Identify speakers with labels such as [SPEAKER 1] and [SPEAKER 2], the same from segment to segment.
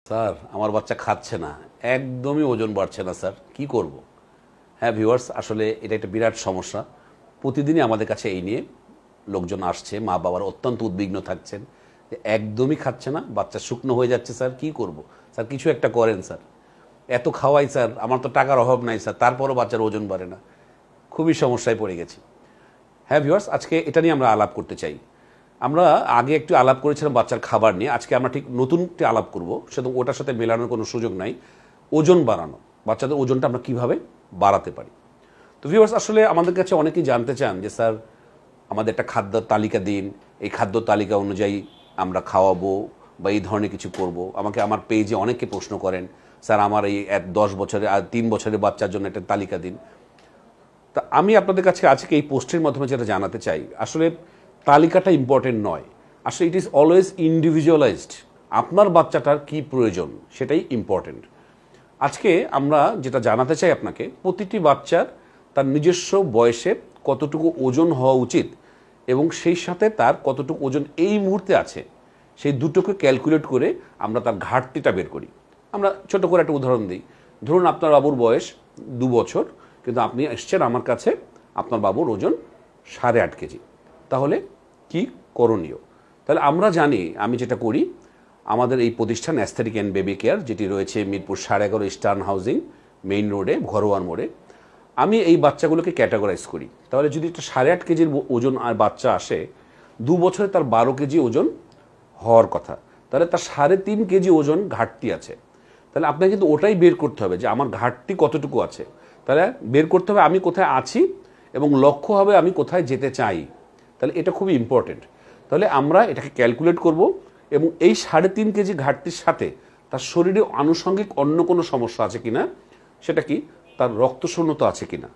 [SPEAKER 1] Sir আমার বাচ্চা খাচ্ছে না, একদমই ওজন বাড়ছে না স্যার, কি করব? হ্যাঁ ভিউয়ার্স, আসলে এটা একটা বিরাট সমস্যা। প্রতিদিনই আমাদের কাছে এই নিয়ে লোকজন আসছে, মা বাবার অত্যন্ত উদ্বিগ্ন থাকছেন যে একদমই খাচ্ছে না, বাচ্চা শুকনো হয়ে যাচ্ছে স্যার, কি করব? স্যার কিছু একটা করেন স্যার, এত খাওয়াই স্যার, আমার তো টাকার অভাব নাই স্যার, তারপরও বাচ্চার ওজন বাড়ে না, খুবই সমস্যায় পড়ে গেছি। হ্যাঁ ভিউয়ার্স, আজকে এটা নিয়ে আমরা আলাপ করতে চাই। আমরা আগে একটু আলাপ করেছিলাম বাচ্চার খাবার নিয়ে, আজকে আমরা ঠিক নতুন একটি আলাপ করব, সেটা ওটার সাথে মেলানোর কোনো সুযোগ নাই। ওজন বাড়ানো, বাচ্চাদের ওজনটা আমরা কিভাবে বাড়াতে পারি। তো ভিউয়ার্স, আসলে আমাদের কাছে অনেকেই জানতে চান যে স্যার আমাদের একটা খাদ্য তালিকা দিন, এই খাদ্য তালিকা অনুযায়ী আমরা খাওয়াবো বা এই ধরনের কিছু করব। আমাকে আমার পেজে অনেকে প্রশ্ন করেন, স্যার আমার এই 10 বছরের আর 3 বছরের বাচ্চার জন্য একটা তালিকা দিন। তা আমি আপনাদের কাছে আজকে এই পোস্টের মাধ্যমে যেটা জানাতে চাই, আসলে তালিকাটা ইম্পর্টেন্ট নয়, আসলে ইট ইজ অলওয়েজ ইন্ডিভিজুয়ালাইজড। আপনার বাচ্চাটার কি প্রয়োজন সেটাই ইম্পর্টেন্ট। আজকে আমরা যেটা জানাতে চাই আপনাকে, প্রতিটি বাচ্চার তার নিজস্ব বয়সে কতটুকু ওজন হওয়া উচিত এবং সেই সাথে তার কতটুকু ওজন এই মুহূর্তে আছে, সেই দুটোকে ক্যালকুলেট করে আমরা তার ঘাটতিটা বের করি। আমরা ছোট করে একটা উদাহরণ দিই। ধরুন আপনার বাবুর বয়স 2 বছর, কিন্তু আপনি এসছেন আমার কাছে, আপনার বাবুর ওজন 8.5 কেজি। তাহলে কি করণীয়? তাহলে আমরা জানি, আমি যেটা করি, আমাদের এই প্রতিষ্ঠান অ্যাস্থেটিক অ্যান্ড বেবি কেয়ার, যেটি রয়েছে মিরপুর 11.5 ইস্টার্ন হাউজিং মেইন রোডে, ঘরোয়ার মোড়ে, আমি এই বাচ্চাগুলোকে ক্যাটাগরাইজ করি। তাহলে যদি একটা 8.5 কেজির ওজন আর বাচ্চা আসে, 2 বছরে তার 12 কেজি ওজন হওয়ার কথা, তাহলে তার 3.5 কেজি ওজন ঘাটতি আছে। তাহলে আপনাকে কিন্তু ওটাই বের করতে হবে যে আমার ঘাটতি কতটুকু আছে। তাহলে বের করতে হবে আমি কোথায় আছি এবং লক্ষ্য হবে আমি কোথায় যেতে চাই। তাহলে এটা খুবই ইম্পর্টেন্ট। তাহলে আমরা এটাকে ক্যালকুলেট করব এবং এই 3.5 কেজি ঘাটতির সাথে তার শরীরে আনুষঙ্গিক অন্য কোনো সমস্যা আছে কিনা, সেটা কি, তার রক্তশূন্যতা আছে কিনা,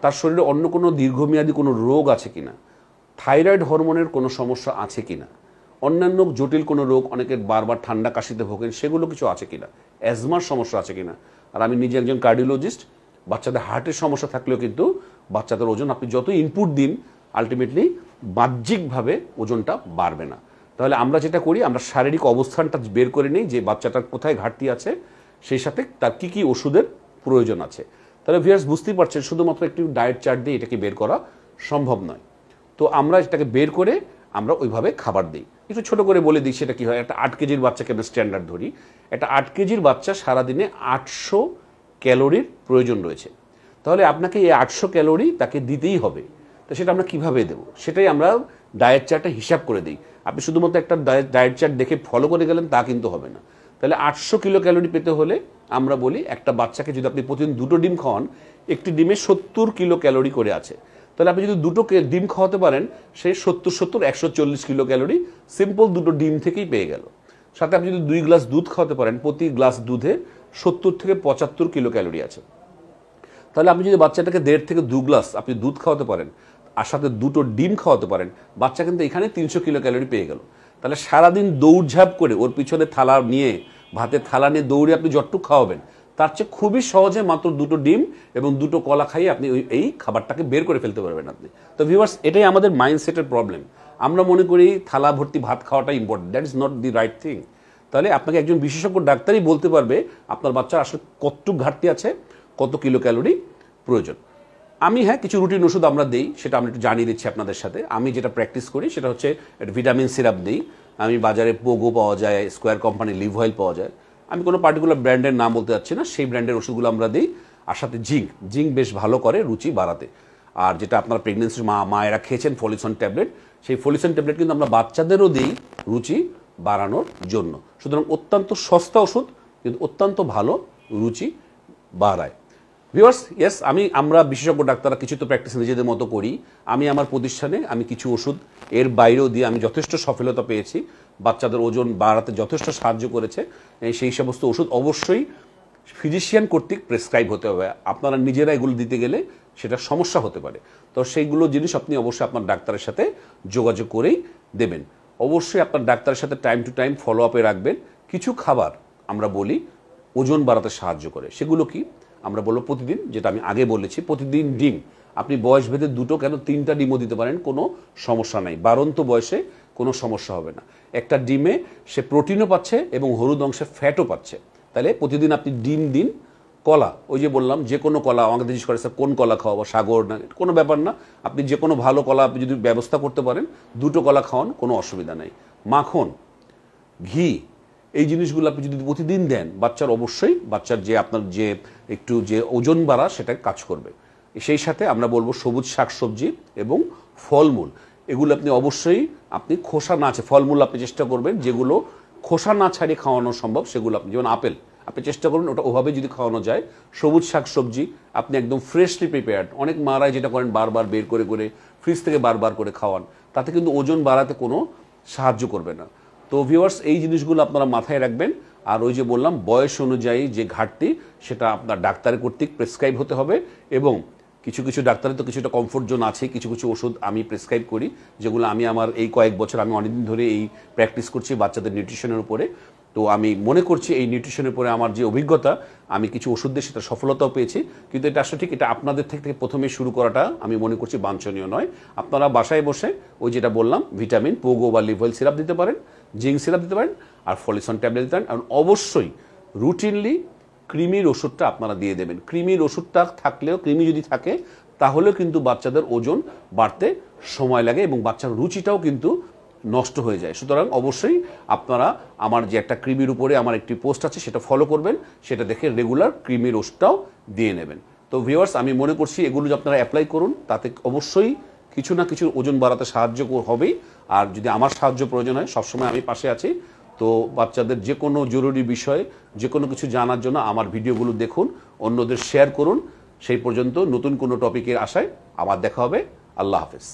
[SPEAKER 1] তার শরীরে অন্য কোনো দীর্ঘমেয়াদী কোনো রোগ আছে কিনা, থাইরয়েড হরমোনের কোনো সমস্যা আছে কিনা, অন্যান্য জটিল কোনো রোগ, অনেকের বারবার ঠান্ডা কাশিতে ভোগেন, সেগুলো কিছু আছে কিনা, অ্যাজমার সমস্যা আছে কিনা। আর আমি নিজে একজন কার্ডিওলজিস্ট, বাচ্চাদের হার্টের সমস্যা থাকলেও কিন্তু বাচ্চাদের ওজন আপনি যত ইনপুট দিন, আলটিমেটলি বাহ্যিকভাবে ওজনটা বাড়বে না। তাহলে আমরা যেটা করি, আমরা শারীরিক অবস্থানটা বের করে নিই যে বাচ্চাটার কোথায় ঘাটতি আছে, সেই সাথে তার কী কী ওষুধের প্রয়োজন আছে। তাহলে ভিউয়ার্স বুঝতেই পারছেন, শুধুমাত্র একটি ডায়েট চার্ট দিয়ে এটাকে বের করা সম্ভব নয়। তো আমরা এটাকে বের করে আমরা ওইভাবে খাবার দিই। একটু ছোটো করে বলে দিই সেটা কী হয়। একটা 8 কেজির বাচ্চাকে আমরা স্ট্যান্ডার্ড ধরি। একটা 8 কেজির বাচ্চা সারাদিনে 800 ক্যালোরির প্রয়োজন রয়েছে। তাহলে আপনাকে এই 800 ক্যালোরি তাকে দিতেই হবে। তো সেটা আমরা কীভাবে দেবো, সেটাই আমরা ডায়েট চার্টে হিসাব করে দিই। আপনি শুধুমাত্র একটা ডায়েট চার্ট দেখে ফলো করে গেলেন তা কিন্তু হবে না। তাহলে 800 কিলো ক্যালোরি পেতে হলে আমরা বলি, একটা বাচ্চাকে যদি আপনি প্রতিদিন 2টো ডিম খাওয়ান, একটি ডিমে 70 কিলো ক্যালোরি করে আছে। তাহলে আপনি যদি 2টো ডিম খাওয়াতে পারেন, সেই 70 140 কিলো ক্যালোরি সিম্পল 2টো ডিম থেকেই পেয়ে গেল। সাথে আপনি যদি 2 গ্লাস দুধ খাওয়াতে পারেন, প্রতি গ্লাস দুধে 70 থেকে 75 কিলো ক্যালোরি আছে। তাহলে আপনি যদি বাচ্চাটাকে 1.5 থেকে 2 গ্লাস আপনি দুধ খাওয়াতে পারেন, আর সাথে 2টো ডিম খাওয়াতে পারেন, বাচ্চা কিন্তু এখানে 300 কিলো ক্যালোরি পেয়ে গেল। তাহলে সারাদিন দৌড়ঝাঁপ করে ওর পিছনে থালা নিয়ে, ভাতের থালা নিয়ে দৌড়ে আপনি যতটুকু খাওয়াবেন, তার চেয়ে খুবই সহজে মাত্র 2টো ডিম এবং 2টো কলা খাইয়ে আপনি এই খাবারটাকে বের করে ফেলতে পারবেন আপনি। তো ভিউয়ার্স, এটাই আমাদের মাইন্ডসেটের প্রবলেম। আমরা মনে করি থালা ভর্তি ভাত খাওয়াটা important, that is not the right thing. তাহলে আপনাকে একজন বিশেষজ্ঞ ডাক্তারই বলতে পারবে আপনার বাচ্চার আসলে কতটুকু ঘাটতি আছে, কত কিলো ক্যালোরি প্রয়োজন। আমি কিছু রুটিন ওষুধ আমরা দিই, সেটা আমরা একটু জানিয়ে দিচ্ছি আপনাদের সাথে। আমি যেটা প্র্যাকটিস করি সেটা হচ্ছে ভিটামিন সিরাপ দিই। আমি বাজারে পোগো পাওয়া যায়, স্কোয়ার কোম্পানি লিভ অয়েল পাওয়া যায়, আমি কোনো পার্টিকুলার ব্র্যান্ডের নাম বলতে যাচ্ছি না, সেই ব্র্যান্ডের ওষুধগুলো আমরা দিই। আর সাথে জিঙ্ক বেশ ভালো করে রুচি বাড়াতে। আর যেটা আপনার প্রেগনেন্সির মায়েরা খেয়েছেন ফলিসন ট্যাবলেট, সেই ফলিসন ট্যাবলেট কিন্তু আমরা বাচ্চাদেরও দিই রুচি বাড়ানোর জন্য। সুতরাং অত্যন্ত সস্তা ওষুধ, কিন্তু অত্যন্ত ভালো রুচি বাড়ায়। ভিউয়ার্স, আমরা বিশেষজ্ঞ ডাক্তাররা কিছু তো প্র্যাকটিস নিজেদের মতো করি। আমি আমার প্রতিষ্ঠানে আমি কিছু ওষুধ এর বাইরেও দিয়ে আমি যথেষ্ট সফলতা পেয়েছি, বাচ্চাদের ওজন বাড়াতে যথেষ্ট সাহায্য করেছে। সেই সমস্ত ওষুধ অবশ্যই ফিজিশিয়ান কর্তৃক প্রেসক্রাইব হতে হবে। আপনারা নিজেরা এগুলো দিতে গেলে সেটা সমস্যা হতে পারে। তো সেইগুলো জিনিস আপনি অবশ্যই আপনার ডাক্তারের সাথে যোগাযোগ করেই দেবেন। অবশ্যই আপনার ডাক্তারের সাথে টাইম টু টাইম ফলো আপে রাখবেন। কিছু খাবার আমরা বলি ওজন বাড়াতে সাহায্য করে, সেগুলো কি আমরা বলবো প্রতিদিন, যেটা আমি আগে বলেছি, প্রতিদিন ডিম। আপনি বয়স ভেদে 2টো কেন 3টা ডিমও দিতে পারেন, কোনো সমস্যা নাই। বাড়ন্ত বয়সে কোনো সমস্যা হবে না। একটা ডিমে সে প্রোটিনও পাচ্ছে এবং হলুদ অংশে ফ্যাটও পাচ্ছে। তাহলে প্রতিদিন আপনি ডিম দিন, কলা, ওই যে বললাম যে কোনো কলা, আমাকে জিজ্ঞেস করে স্যার কোন কলা খাওয়াবো, সাগর না, কোনো ব্যাপার না, আপনি যে কোনো ভালো কলা আপনি যদি ব্যবস্থা করতে পারেন 2টো কলা খাওয়ান, কোনো অসুবিধা নাই। মাখন, ঘি, এই জিনিসগুলো আপনি যদি প্রতিদিন দেন, বাচ্চার অবশ্যই বাচ্চার যে আপনার যে একটু যে ওজন বাড়া সেটা কাজ করবে। সেই সাথে আমরা বলবো সবুজ শাকসবজি এবং ফলমূল, এগুলো আপনি অবশ্যই আপনি খোসা না আছে ফলমূল আপনি চেষ্টা করবেন যেগুলো খোসা না ছাড়িয়ে খাওয়ানো সম্ভব সেগুলো আপনি, যেমন আপেল আপনি চেষ্টা করবেন ওটা ওভাবে যদি খাওয়ানো যায়। সবুজ শাকসবজি আপনি একদম ফ্রেশলি প্রিপেয়ার্ড, অনেক মারাই যেটা করেন বারবার বের করে করে ফ্রিজ থেকে বারবার করে খাওয়ান, তাতে কিন্তু ওজন বাড়াতে কোনো সাহায্য করবে না। তো ভিউয়ার্স, এই জিনিসগুলো আপনারা মাথায় রাখবেন। আর ওই যে বললাম বয়স অনুযায়ী যে ঘাটতি সেটা আপনার ডাক্তারের কর্তৃক প্রেসক্রাইব হতে হবে, এবং কিছু কিছু ডাক্তারের তো কিছুটা কমফোর্ট জোন আছে, কিছু কিছু ওষুধ আমি প্রেসক্রাইব করি যেগুলো আমি আমার এই কয়েক বছর আমি অনেকদিন ধরে এই প্র্যাকটিস করছি বাচ্চাদের নিউট্রিশনের উপরে। তো আমি মনে করছি এই নিউট্রিশনের উপরে আমার যে অভিজ্ঞতা, আমি কিছু ওষুধ দিয়ে সেটা সফলতাও পেয়েছি। কিন্তু এটা আসলে ঠিক এটা আপনাদের থেকে প্রথমে শুরু করাটা আমি মনে করছি বাঞ্ছনীয় নয়। আপনারা বাসায় বসে ওই যেটা বললাম ভিটামিন পোগো বা লিভয়েল সিরাপ দিতে পারেন, জিঙ্ক সিরাপ দিতে পারেন, আর ফলিসন ট্যাবলেট দিতে পারেন। আর অবশ্যই রুটিনলি কৃমির ওষুধটা আপনারা দিয়ে দেবেন। কৃমির ওষুধটা থাকলেও, কৃমি যদি থাকে তাহলেও কিন্তু বাচ্চাদের ওজন বাড়তে সময় লাগে এবং বাচ্চার রুচিটাও কিন্তু নষ্ট হয়ে যায়। সুতরাং অবশ্যই আপনারা আমার যে একটা কৃমির উপরে আমার একটি পোস্ট আছে সেটা ফলো করবেন, সেটা দেখে রেগুলার কৃমির ওষুধটাও দিয়ে নেবেন। তো ভিউয়ার্স, আমি মনে করছি এগুলো যদি আপনারা অ্যাপ্লাই করুন তাতে অবশ্যই কিছু না কিছু ওজন বাড়াতে সাহায্য হবেই। আর যদি আমার সাহায্য প্রয়োজন হয় সবসময় আমি পাশে আছি। তো বাচ্চাদের যে কোনো জরুরি বিষয়ে যে কোনো কিছু জানার জন্য আমার ভিডিওগুলো দেখুন, অন্যদের শেয়ার করুন। সেই পর্যন্ত নতুন কোনো টপিকের আশায় আবার দেখা হবে। আল্লাহ হাফেজ।